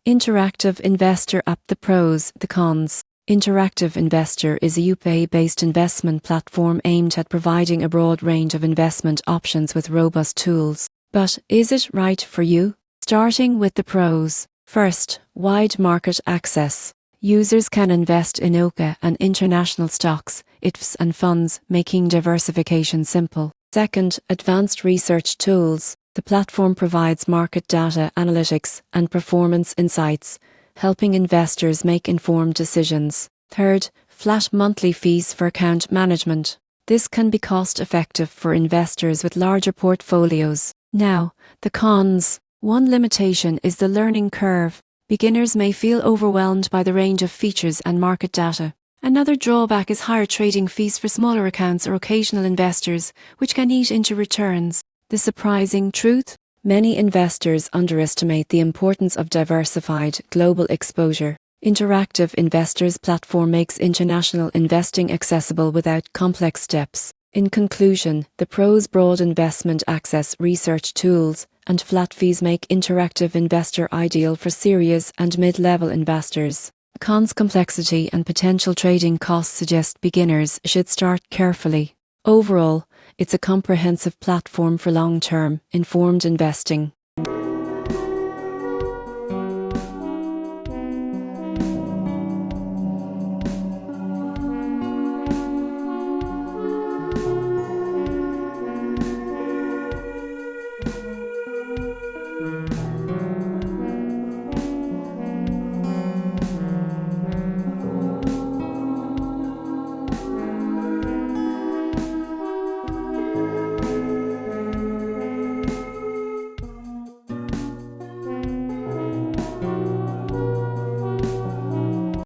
Interactive Investor app. The pros, the cons. Interactive Investor is a UK-based investment platform aimed at providing a broad range of investment options with robust tools. But is it right for you? Starting with the pros. First, wide market access. Users can invest in UK and international stocks, ETFs and funds, making diversification simple. Second, advanced research tools. The platform provides market data analytics and performance insights, helping investors make informed decisions. Third, flat monthly fees for account management. This can be cost-effective for investors with larger portfolios. Now, the cons. One limitation is the learning curve. Beginners may feel overwhelmed by the range of features and market data. Another drawback is higher trading fees for smaller accounts or occasional investors, which can eat into returns. The surprising truth? Many investors underestimate the importance of diversified global exposure. Interactive Investors platform makes international investing accessible without complex steps. In conclusion, the pros: broad investment access, research tools, and flat fees make Interactive Investor ideal for serious and mid-level investors. Cons: complexity and potential trading costs suggest beginners should start carefully. Overall, it's a comprehensive platform for long-term, informed investing.